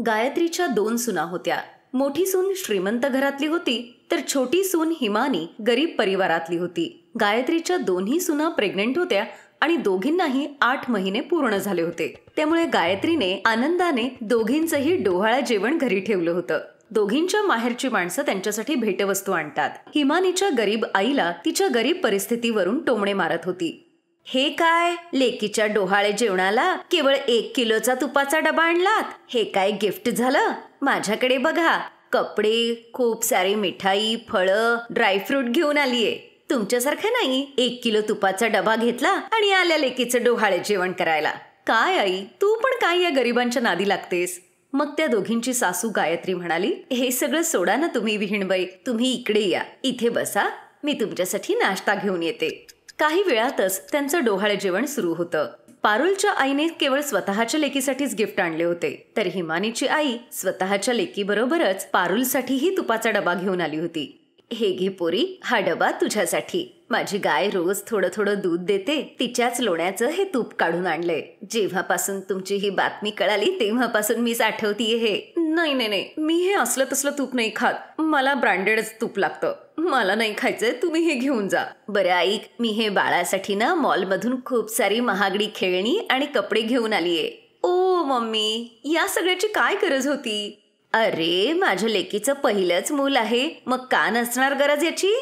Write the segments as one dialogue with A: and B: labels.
A: गायत्रीच्या 2 सुना होत्या. मोठी सून श्रीमंत घरातली होती, तर छोटी सून हिमानी गरीब परिवारातली होती. गायत्रीच्या दोन्ही सुना प्रेग्नेंट होत्या आणि दोघींनाही 8 महिने पूर्ण झाले होते. त्यामुळे गायत्रीने आनंदाने दोघींचंही डोहाळं जेवण घरी ठेवलं होतं. दोघींच्या माहेरची माणसं त्यांच्यासाठी भेटवस्तू आणतात. हिमानीच्या गरीब आईला तिच्या गरीब परिस्थितीवरून टोमणे मारत होती. हे काय, लेकीच्या डोहाळे जेवणाला केवळ 1 किलोचा तुपाचा डबा आणलात? हे काय गिफ्ट झालं? माझ्याकडे बघा, कपडे, खूप सारी मिठाई, फळं, ड्रायफ्रूट घेऊन आलीये. तुमच्यासारखं नाही 1 किलो तुपाचा डबा घेतला आणि आल्या लेकीचं डोहाळे जेवण करायला. काय आई, तू पण काय या गरिबांच्या नादी लागतेस? मग त्या दोघींची सासू गायत्री म्हणाली, हे सगळं सोडा ना तुम्ही विहीणबाई, तुम्ही इकडे या, इथे बसा, मी तुमच्यासाठी नाश्ता घेऊन येते. काही वेळातच त्यांचं डोहाळे जेवण सुरू होतं. पारुलच्या आईने केवळ स्वतःच्या लेकीसाठीच गिफ्ट आणले होते, तर हिमानीची आई स्वतःच्या लेकीबरोबरच पारुलसाठीही तुपाचा डबा घेऊन आली होती. हे घे पोरी, हा डबा तुझ्यासाठी. माझी गाय रोज थोडं थोडं दूध देते, तिच्याच लोण्याचं हे तूप काढून आणलंय. जेव्हापासून तुमची ही बातमी कळाली तेव्हापासून मीच आठवतीये हे. नाही नाही नाही, मी हे असलं तसलं तूप नाही खात, मला ब्रँडेडच तूप लागतं. मला नाही खायचंय, तुम्ही हे घेऊन जा. बरं ऐक, मी हे बाळासाठी ना मॉलमधून खूप सारी महागडी खेळणी आणि कपडे घेऊन आलीये. ओ मम्मी, या सगळ्याची काय गरज होती? अरे, माझ्या लेकीचं पहिलंच मूल आहे, मग का नसणार गरज याची?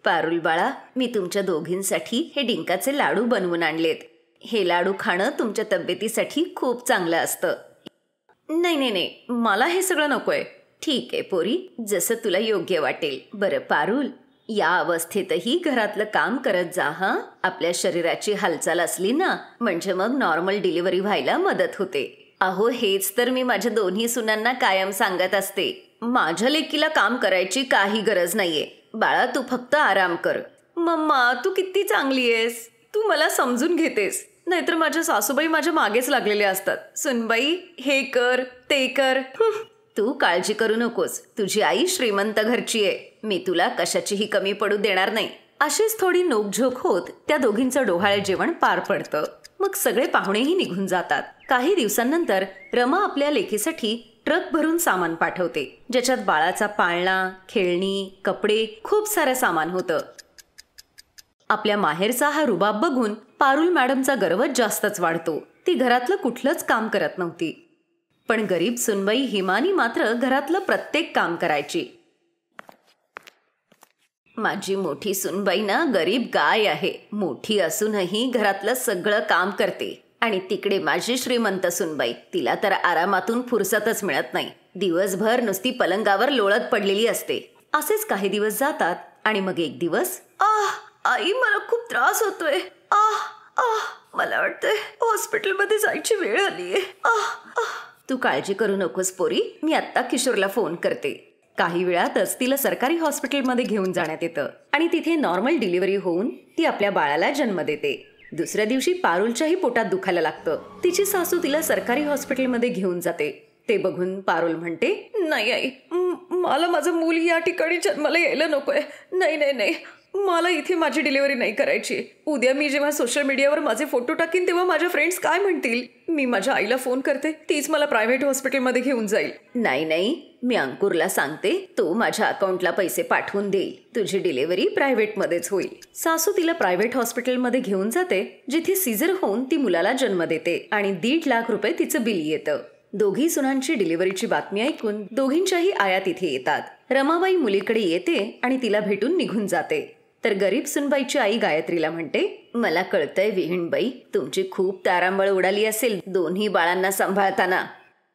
A: पारुल बाळा, मी तुमच्या दोघींसाठी हे डिंकाचे लाडू बनवून आणलेत. हे लाडू खाणं तुमच्या तब्येतीसाठी खूप चांगलं असतं. नाही नाही नाही, मला हे सगळं नकोय. ठीक आहे पोरी, जसं तुला योग्य वाटेल. बरं पारुल, या अवस्थेतही घरातलं काम करत जा हा. आपल्या शरीराची हालचाल असली ना, म्हणजे मग नॉर्मल डिलिव्हरी व्हायला मदत होते. अहो, हेच तर मी माझ्या दोन्ही सुनांना कायम सांगत असते. माझ्या लेकीला काम करायची काही गरज नाहीये. बाळा, तू फक्त आराम कर. मम्मा, तू किती चांगली आहेस, तू मला समजून घेतेस. नाहीतर माझ्या सासूबाई माझ्या मागेच लागलेले असतात. सुनबाई, हे कर ते कर. तू काळजी करू नकोस, तुझी आई श्रीमंत घरची आहे, मी तुला कशाचीही कमी पडू देणार नाही. अशीच थोडी नोकझोक होत त्या दोघींचं डोहाळे जेवण पार पडतं. मग सगळे पाहुणेही निघून जातात. काही दिवसांनंतर रमा आपल्या लेकीसाठी ट्रक भरून सामान पाठवते, ज्याच्यात बाळाचा पाळणा, खेळणी, कपडे, खूप सारं सामान होतं. आपल्या माहेरचा हा रुबाब बघून पारुल मॅडमचा गर्वच जास्तच वाढतो. ती घरातलं कुठलंच काम करत नव्हती, पण गरीब सुनबाई हिमानी मात्र घरातलं प्रत्येक काम करायची. माझी मोठी सुनबाई ना गरीब गाय आहे, मोठी असूनही घरातलं सगळं काम करते. आणि तिकडे माझी श्रीमंत सुनबाई, तिला तर आरामातून फुरसतच मिळत नाही. दिवसभर नुसती पलंगावर लोळत पडलेली असते. असेच काही दिवस जातात आणि मग एक दिवस, आई, मला खूप त्रास होतोय. मला वाटतंय हॉस्पिटलमध्ये जायची वेळ आलीये. तू काळजी करू नकोस पोरी, मी आत्ता किशोरला फोन करते. काही वेळातच तिला सरकारी हॉस्पिटलमध्ये घेऊन जाण्यात येतं आणि तिथे नॉर्मल डिलिव्हरी होऊन ती आपल्या बाळाला जन्म देते. दुसऱ्या दिवशी पारुलच्याही पोटात दुखायला लागतं. तिची सासू तिला सरकारी हॉस्पिटलमध्ये घेऊन जाते. ते बघून पारुल म्हणते, नाही आई, मला माझं मूल या ठिकाणी जन्माला यायला नकोय. नाही नाही नाही, मला इथे माझी डिलिव्हरी नाही करायची. उद्या मी जेव्हा सोशल मीडियावर माझे फोटो टाकीन तेव्हा माझ्या फ्रेंड्स काय म्हणतील? मी माझ्या आईला फोन करते, तीच मला प्रायव्हेट हॉस्पिटलमध्ये घेऊन जाईल. नाही नाही, मी अंकुरला सांगते, तो माझ्या अकाउंटला पैसे पाठवून देईल. तुझी डिलिव्हरी प्रायव्हेटमध्येच होईल. सासू तिला प्रायव्हेट हॉस्पिटलमध्ये घेऊन जाते, जिथे सीझर होऊन ती मुलाला जन्म देते आणि 1.5 लाख रुपये तिचं बिल येतं. दोघी सुनांची डिलिव्हरीची बातमी ऐकून दोघींच्याही आया तिथे येतात. रमाबाई मुलीकडे येते आणि तिला भेटून निघून जाते. तर गरीब सुनबाईची आई गायत्रीला म्हणते, मला कळतंय विहीणबाई, तुमची खूप तारांबळ उडाली असेल दोन्ही बाळांना सांभाळताना,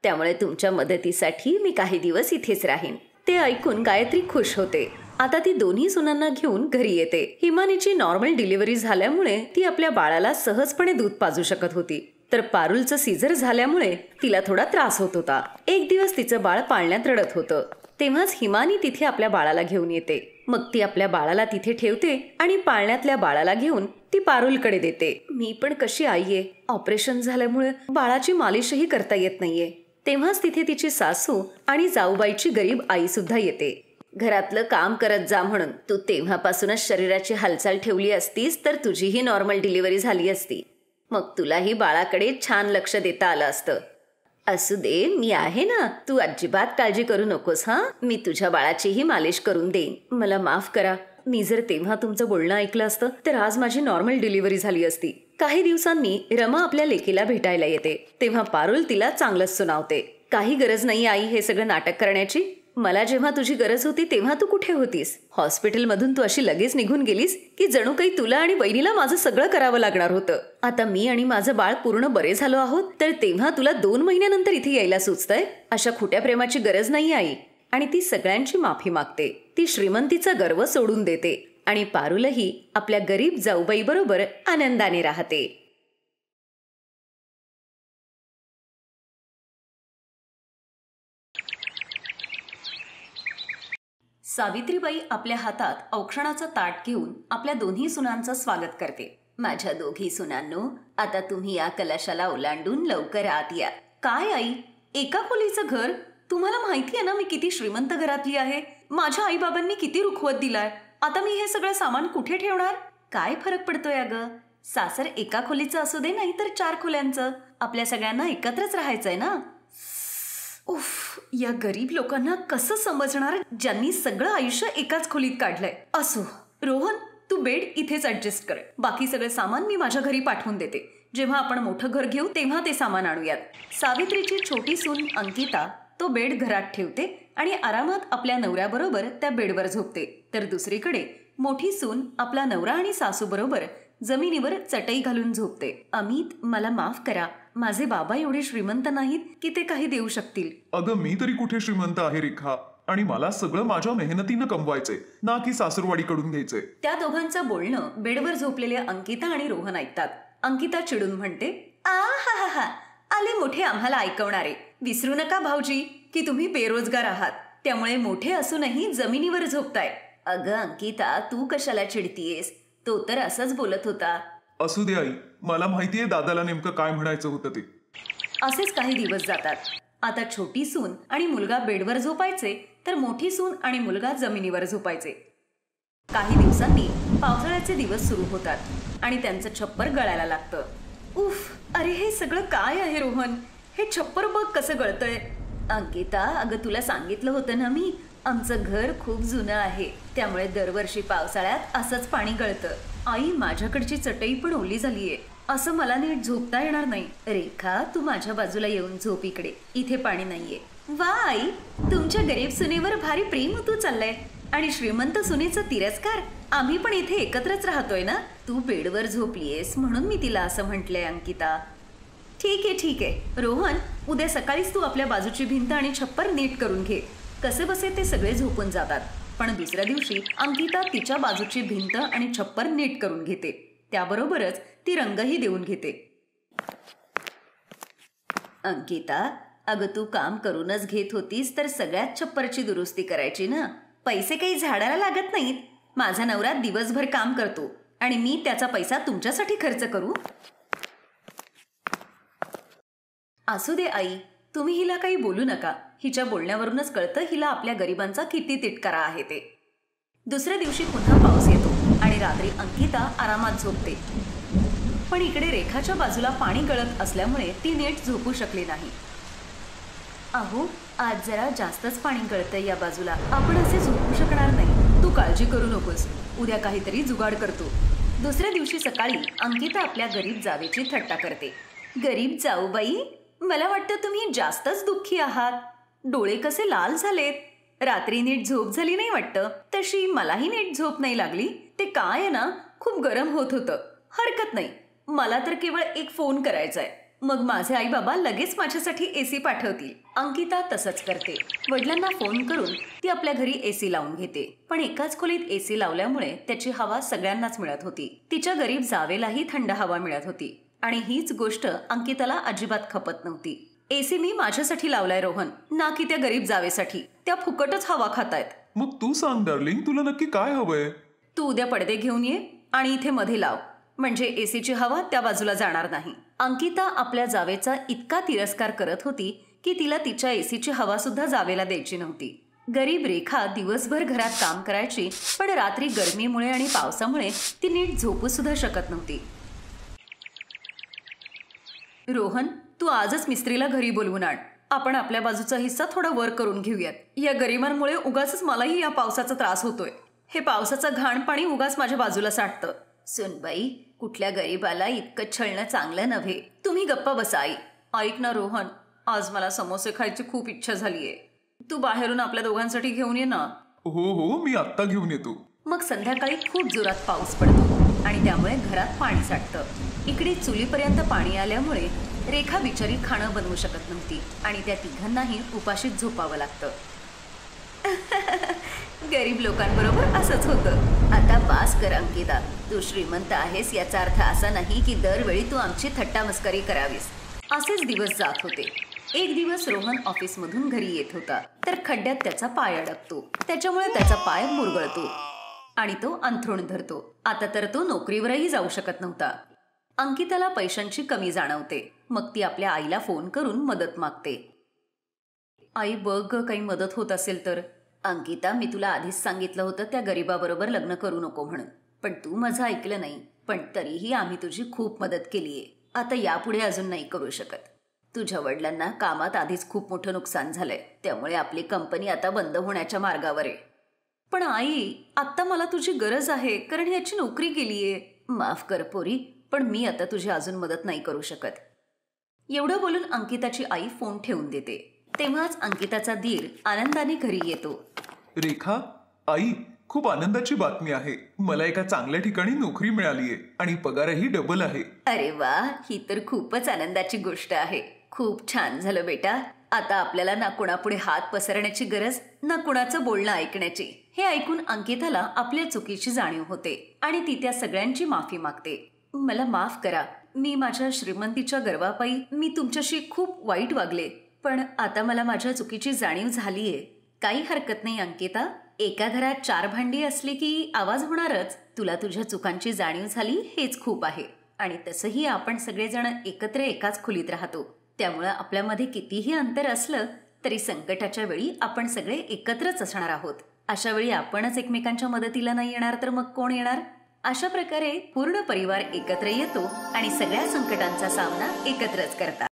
A: त्यामुळे तुमच्या मदतीसाठी मी काही दिवस इथेच राहीन. ते ऐकून गायत्री खुश होते. आता ती दोन्ही सुनांना घेऊन घरी येते. हिमानीची नॉर्मल डिलिव्हरी झाल्यामुळे ती आपल्या बाळाला सहजपणे दूध पाजू शकत होती, तर पारुलचं सीझर झाल्यामुळे तिला थोडा त्रास होत होता. एक दिवस तिचं बाळ पाळण्यात रडत होतं. तेव्हाच हिमानी तिथे आपल्या बाळाला घेऊन येते. मग ती आपल्या बाळाला तिथे ठेवते आणि पाळण्यातल्या बाळाला घेऊन ती पारुलकडे देते. मी पण कशी आई आहे, ऑपरेशन झाल्यामुळे बाळाची मालिशही करता येत नाहीये. तेव्हाच तिथे तिची सासू आणि जाऊबाईची गरीब आई सुद्धा येते. घरातलं काम करत जा म्हणून तू तेव्हापासूनच शरीराची हालचाल ठेवली असतीस तर तुझीही नॉर्मल डिलिव्हरी झाली असती. मग तुलाही बाळाकडे छान लक्ष देता आलं असतं. असू दे, मी आहे ना, तू अजिबात काळजी करू नकोस. हा, मी तुझ्या बाळाचीही मालिश करून देईन. मला माफ करा, मी जर तेव्हा तुमचं बोलणं ऐकलं असतं तर आज माझी नॉर्मल डिलिव्हरी झाली असती. काही दिवसांनी रमा आपल्या लेकीला भेटायला येते तेव्हा पारुल तिला चांगलंच सुनावते. काही गरज नाही आई हे सगळं नाटक करण्याची. मला जेव्हा तुझी गरज होती तेव्हा तू कुठे होतीस? हॉस्पिटलमधून तू अशी लगेच निघून गेलीस की जणू काही तुला आणि बहिणीला माझं सगळं करावं लागणार होतं. आता मी आणि माझं बाळ पूर्ण बरे झालो आहोत तर तेव्हा तुला 2 महिन्यानंतर इथे यायला सुचतंय? अशा खोट्या प्रेमाची गरज नाही आई. आणि ती सगळ्यांची माफी मागते. ती श्रीमंतीचा गर्व सोडून देते आणि पारुलही आपल्या गरीब जाऊबाई बरोबर आनंदाने राहते. सावित्रीबाई आपल्या हातात औक्षणाचं ताट घेऊन आपल्या दोन्ही सुनांचं स्वागत करते. माझ्या दोघी सुनांनो, आता तुम्ही या कलशाला ओलांडून लवकर आत या. काय आई, एका खोलीचं घर? तुम्हाला माहिती आहे ना मी किती श्रीमंत घरातली आहे. माझ्या आई बाबांनी किती रुखवत दिलाय. आता मी हे सगळं सामान कुठे ठेवणार? काय फरक पडतोय अगं? सासर एका खोलीचं असू दे नाही तर 4 खोल्यांचं, आपल्या सगळ्यांना एकत्रच राहायचंय ना. उफ, या गरीब लोकांना कसं समजणार ज्यांनी सगळं आयुष्य एकाच खोलीत काढलंय. असो, रोहन तू बेड इथेच ऍडजस्ट कर. बाकी सगळं सामान मी माझ्या घरी पाठवून देते. जेव्हा आपण मोठं घर घेऊ तेव्हा ते सामान आणूयात. सावित्रीची छोटी सून अंकिता तो बेड घरात ठेवते आणि आरामात आपल्या नवऱ्याबरोबर त्या बेडवर झोपते. तर दुसरीकडे मोठी सून आपला नवरा आणि सासू बरोबर जमिनीवर चटई घालून झोपते. अमित, मला माफ करा, माझे बाबा एवढे श्रीमंत नाहीत की ते काही देऊ शकतील.
B: अगं मी तरी कुठे श्रीमंत आहे रेखा, आणि मला सगळं माझ्या मेहनतीनं कमवायचंय ना की सासूरवाडीकडून घ्यायचंय.
A: त्या दोघांचं बोलणं बेडवर झोपलेले अंकिता आणि रोहन ऐकतात. अंकिता चिडून म्हणते, आ हा हा हा, आले मोठे आम्हाला ऐकवणारे. विसरू नका भाऊजी की तुम्ही बेरोजगार आहात, त्यामुळे मोठे असूनही जमिनीवर झोपताय. अगं अंकिता, तू कशाला चिडतीयेस? तो तर असंच बोलत होता.
B: असू दे आई, मला माहितीये दादाला नेमकं काय म्हणायचं होतं ते.
A: असेच काही दिवस जातात. आता छोटी सून आणि मुलगा बेडवर झोपायचे तर मोठी सून आणि मुलगा जमिनीवर झोपायचे. काही दिवसांनी पावसाळ्याचे दिवस सुरू होतात आणि त्यांचं छप्पर गळायला लागतं. उफ, अरे हे सगळं काय आहे रोहन? हे छप्पर बघ कसं गळतंय. अंकिता, अगं तुला सांगितलं होतं ना मी, आमचं घर खूप जुनं आहे, त्यामुळे दरवर्षी पावसाळ्यात असंच पाणी गळतं. आई, माझ्याकडची चटई पण ओली झालीये. असं मला नीट झोपता येणार नाही. रेखा, तू माझ्या बाजूला येऊन झोप इकडे, इथे पाणी नाहीये. वा आई, तुमच्या गरीब सुनेवर भारी प्रेम तू चाललंय आणि श्रीमंत सुनेचा तिरस्कार. आम्ही पण इथे एकत्रच राहतोय ना. तू बेडवर झोपलीयस म्हणून मी तिला असं म्हटलंय अंकिता. ठीक आहे रोहन, उद्या सकाळीच तू आपल्या बाजूची भिंत आणि छप्पर नीट करून घे. कसे बसे ते सगळे झोपून जातात. पण दुसऱ्या दिवशी अंकिता तिच्या बाजूची भिंत आणि छप्पर नीट करून घेते. त्याबरोबरच ती रंगही देऊन घेते. अंकिता, अगं तू काम करूनच घेत होतीस तर सगळ्यात छप्परची दुरुस्ती करायची ना. पैसे काही झाडाला लागत नाहीत. माझा नवरा दिवसभर काम करतो आणि मी त्याचा पैसा तुमच्यासाठी खर्च करू? असू दे आई, तुम्ही हिला काही बोलू नका. हिच्या बोलण्यावरूनच कळतं हिला आपल्या गरिबांचा किती तिटकारा आहे ते. दुसऱ्या दिवशी पुन्हा पाऊस येतो आणि रात्री अंकिता आरामात झोपते. पण इकडे रेखाच्या बाजूला पाणी गळत असल्यामुळे ती नीट झोपू शकली नाही. अहो, आज जरा जास्तच पाणी गळतंय या बाजूला. आपण असे झोपू शकणार नाही. तू काळजी करू नकोस, उद्या काहीतरी जुगाड करतो. दुसऱ्या दिवशी सकाळी अंकिता आपल्या गरीब जावेची थट्टा करते. गरीब जाऊबाई, मला वाटतं तुम्ही जास्तच दुःखी आहात. डोळे कसे लाल झालेत. रात्री नीट झोप झाली नाही वाटतं. तशी मलाही नीट झोप नाही लागली. ते काय आहे ना, खूप गरम होत होतं. हरकत नाही, मला तर केवळ एक फोन करायचा आहे, मग माझे आई बाबा लगेच माझ्यासाठी एसी पाठवतील. अंकिता तसंच करते. वडिलांना फोन करून ती आपल्या घरी एसी लावून घेते. पण एकाच खोलीत एसी लावल्यामुळे त्याची हवा सगळ्यांनाच मिळत होती. तिच्या गरीब जावेलाही थंड हवा मिळत होती आणि हीच गोष्ट अंकिताला अजिबात खपत नव्हती. एसी मी माझ्यासाठी लावलाय रोहन, ना की त्या गरीब जावेसाठी. त्या फुकटच हवा खातायत.
B: मग तू सांग डार्लिंग, तुला नक्की काय हवंय?
A: तू उद्या पडदे घेऊन ये आणि इथे मध्ये लाव, म्हणजे एसीची हवा त्या बाजूला जाणार नाही. अंकिता आपल्या जावेचा इतका तिरस्कार करत होती की तिला तिच्या एसीची हवा सुद्धा जावेला द्यायची नव्हती. गरीब रेखा दिवसभर घरात काम करायची, पण रात्री गरमीमुळे आणि पावसामुळे ती नीट झोपू सुद्धा शकत नव्हती. रोहन, तू आजच मिस्त्रीला घरी बोलवून आण. आपण आपल्या बाजूचा हिस्सा थोडा वर करून घेऊयात. या गरिबांमुळे उगाच मलाही या पावसाचा त्रास होतोय. हे पावसाचं घाण पाणी उगाच माझ्या बाजूला साठतं. सुनबाई, कुठल्या गरीबाला इतकं छळणं चांगलं नव्हे. तुम्ही गप्पा बसा आई. ऐक ना रोहन, आज मला समोसे खायची खूप इच्छा झालीये. तू बाहेरून आपल्या दोघांसाठी घेऊन ये ना.
B: हो हो, मी आत्ता घेऊन येतो.
A: मग संध्याकाळी खूप जोरात पाऊस पडतो आणि त्यामुळे घरात पाणी साठतं. इकडे चुलीपर्यंत पाणी आल्यामुळे रेखा बिचारी खाणं बनवू शकत नव्हती आणि त्या तिघांनाही उपाशीच झोपावं लागतं. गरीब लोकांबरोबर असंच होतं. आता बास कर अंकिता. तू श्रीमंत आहेस याचा अर्थ असा नाही की दरवेळी तू आमची थट्टा मस्करी करावीस. असेच दिवस जात होते. एक दिवस रोहन ऑफिसमधून घरी येत होता तर खड्ड्यात त्याचा पाय अडकतो. त्याच्यामुळे त्याचा पाय मुरगळतो आणि तो अंथरूण धरतो. आता तर तो नोकरीवरही जाऊ शकत नव्हता. अंकिताला पैशांची कमी जाणवते. मग ती आपल्या आईला फोन करून मदत मागते. आई बघ, काही मदत होत असेल तर. अंकिता, मी तुला आधीच सांगितलं होतं त्या गरीबाबरोबर लग्न करू नको म्हणून, पण तू माझं ऐकलं नाही. पण तरीही आम्ही तुझी खूप मदत केलीये. आता यापुढे अजून नाही करू शकत. तुझ्या वडिलांना कामात आधीच खूप मोठं नुकसान झालंय, त्यामुळे आपली कंपनी आता बंद होण्याच्या मार्गावर आहे. पण आई, आत्ता मला तुझी गरज आहे, कारण याची नोकरी गेलीये. माफ कर पोरी, पण मी आता तुझी अजून मदत नाही करू शकत. एवढं बोलून अंकिताची आई फोन ठेवून देते. तेव्हाच अंकिताचा धीर आनंदाने घरी येतो.
B: रेखा, आई, खूप आनंदाची बातमी आहे. मला एका चांगल्या ठिकाणी नोकरी मिळालीये आणि पगारही डबल आहे.
A: अरे वा, ही तर खूपच आनंदाची गोष्ट आहे. खूप छान झालं बेटा. आता आपल्याला ना कुणापुढे हात पसरण्याची गरज, ना कुणाचं बोलणं ऐकण्याची. हे ऐकून अंकिताला आपल्या चुकीची जाणीव होते आणि ती त्या सगळ्यांची माफी मागते. मला माफ करा. मी माझ्या श्रीमंतीच्या गर्वापायी मी तुमच्याशी खूप वाईट वागले, पण आता मला माझ्या चुकीची जाणीव झालीये. काही हरकत नाही अंकिता. एका घरात 4 भांडी असली की आवाज होणारच. तुला तुझ्या चुकांची जाणीव झाली हेच खूप आहे. आणि तसंही आपण सगळेजण एकत्र एकाच खोलीत राहतो, त्यामुळे आपल्यामध्ये कितीही अंतर असलं तरी संकटाच्या वेळी आपण सगळे एकत्रच असणार आहोत. अशा वेळी आपणच एकमेकांच्या मदतीला नाही येणार तर मग कोण येणार? अशा प्रकारे पूर्ण परिवार एकत्र येतो आणि सगळ्या संकटांचा सामना एकत्रच करतात.